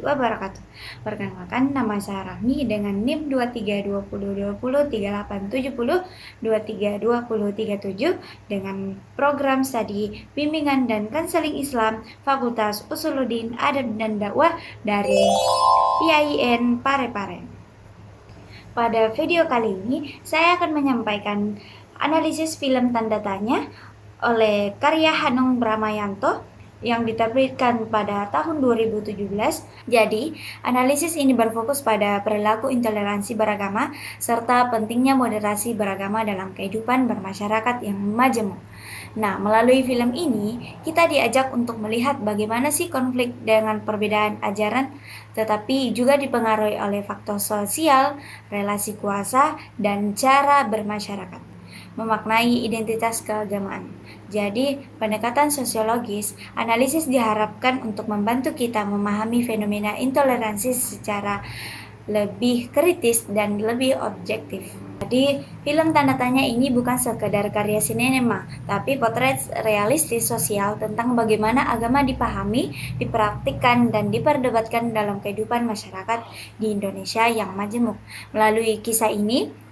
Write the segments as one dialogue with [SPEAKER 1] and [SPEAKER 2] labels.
[SPEAKER 1] wabarakatuh. Perkenalkan, nama saya Rahmi dengan NIM 2320203870 dengan program studi bimbingan dan konseling Islam Fakultas Usuluddin Adab dan Dakwah dari IAIN Parepare. Pada video kali ini, saya akan menyampaikan analisis film Tanda Tanya oleh karya Hanung Bramayanto yang diterbitkan pada tahun 2017. Jadi, analisis ini berfokus pada perilaku intoleransi beragama serta pentingnya moderasi beragama dalam kehidupan bermasyarakat yang majemuk. Nah, melalui film ini, kita diajak untuk melihat bagaimana sih konflik dengan perbedaan ajaran, tetapi juga dipengaruhi oleh faktor sosial, relasi kuasa, dan cara bermasyarakat memaknai identitas keagamaan. Jadi, pendekatan sosiologis, analisis diharapkan untuk membantu kita memahami fenomena intoleransi secara lebih kritis dan lebih objektif. Jadi, film Tanda Tanya ini bukan sekedar karya sinema, tapi potret realistis sosial tentang bagaimana agama dipahami, dipraktikkan, dan diperdebatkan dalam kehidupan masyarakat di Indonesia yang majemuk. Melalui kisah ini,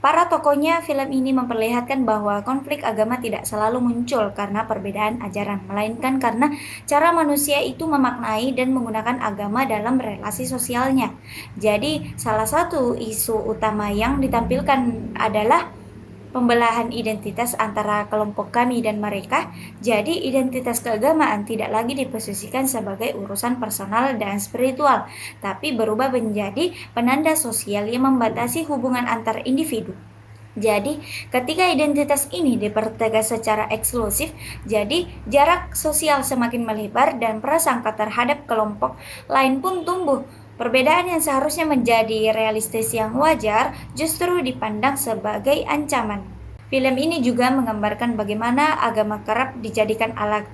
[SPEAKER 1] para tokohnya film ini memperlihatkan bahwa konflik agama tidak selalu muncul karena perbedaan ajaran, melainkan karena cara manusia itu memaknai dan menggunakan agama dalam relasi sosialnya. Jadi, salah satu isu utama yang ditampilkan adalah pembelahan identitas antara kelompok kami dan mereka. Jadi, identitas keagamaan tidak lagi diposisikan sebagai urusan personal dan spiritual, tapi berubah menjadi penanda sosial yang membatasi hubungan antar individu. Jadi, ketika identitas ini dipertegas secara eksklusif, jadi jarak sosial semakin melebar dan prasangka terhadap kelompok lain pun tumbuh. Perbedaan yang seharusnya menjadi realistis yang wajar justru dipandang sebagai ancaman. Film ini juga menggambarkan bagaimana agama kerap dijadikan alat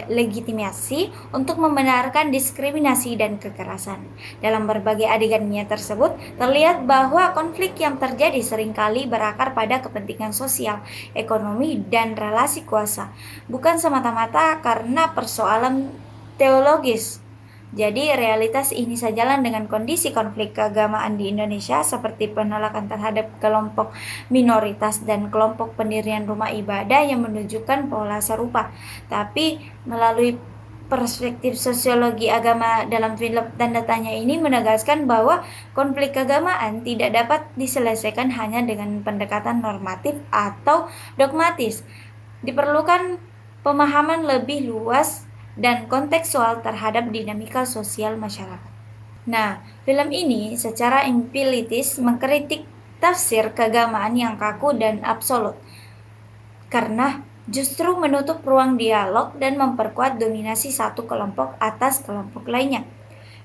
[SPEAKER 1] legitimasi untuk membenarkan diskriminasi dan kekerasan. Dalam berbagai adegannya tersebut, terlihat bahwa konflik yang terjadi seringkali berakar pada kepentingan sosial, ekonomi, dan relasi kuasa, bukan semata-mata karena persoalan teologis. Jadi, realitas ini sejalan dengan kondisi konflik keagamaan di Indonesia seperti penolakan terhadap kelompok minoritas dan kelompok pendirian rumah ibadah yang menunjukkan pola serupa. Tapi, melalui perspektif sosiologi agama dalam film Tanda Tanya ini menegaskan bahwa konflik keagamaan tidak dapat diselesaikan hanya dengan pendekatan normatif atau dogmatis. Diperlukan pemahaman lebih luas dan kontekstual terhadap dinamika sosial masyarakat. Nah, film ini secara empiritis mengkritik tafsir keagamaan yang kaku dan absolut, karena justru menutup ruang dialog dan memperkuat dominasi satu kelompok atas kelompok lainnya.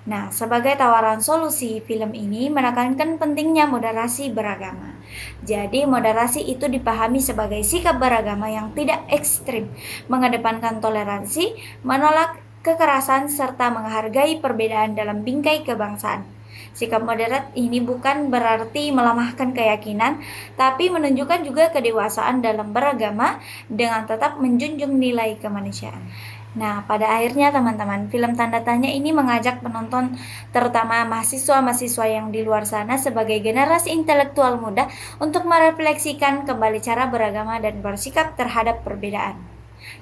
[SPEAKER 1] Nah, sebagai tawaran solusi, film ini menekankan pentingnya moderasi beragama. Jadi, moderasi itu dipahami sebagai sikap beragama yang tidak ekstrim, mengedepankan toleransi, menolak kekerasan, serta menghargai perbedaan dalam bingkai kebangsaan. Sikap moderat ini bukan berarti melemahkan keyakinan, tapi menunjukkan juga kedewasaan dalam beragama dengan tetap menjunjung nilai kemanusiaan. Nah, pada akhirnya teman-teman, film Tanda Tanya ini mengajak penonton, terutama mahasiswa-mahasiswa yang di luar sana sebagai generasi intelektual muda untuk merefleksikan kembali cara beragama dan bersikap terhadap perbedaan.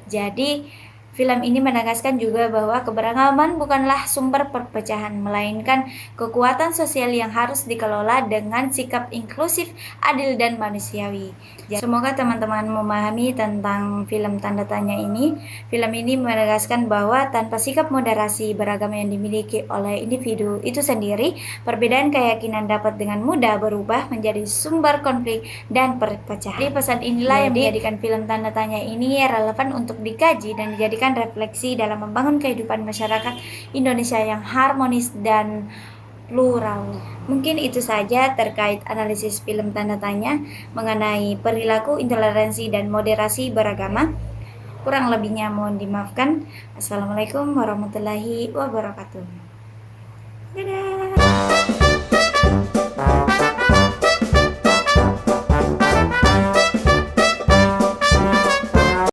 [SPEAKER 1] Jadi, film ini menegaskan juga bahwa keberagaman bukanlah sumber perpecahan, melainkan kekuatan sosial yang harus dikelola dengan sikap inklusif, adil, dan manusiawi. Semoga teman-teman memahami tentang film Tanda Tanya ini. Film ini menegaskan bahwa tanpa sikap moderasi beragama yang dimiliki oleh individu itu sendiri, perbedaan keyakinan dapat dengan mudah berubah menjadi sumber konflik dan perpecahan. Jadi pesan inilah yang menjadikan film Tanda Tanya ini relevan untuk dikaji dan dijadikan refleksi dalam membangun kehidupan masyarakat Indonesia yang harmonis dan plural. Mungkin itu saja terkait analisis film Tanda Tanya mengenai perilaku intoleransi dan moderasi beragama. Kurang lebihnya mohon dimaafkan. Assalamualaikum warahmatullahi wabarakatuh.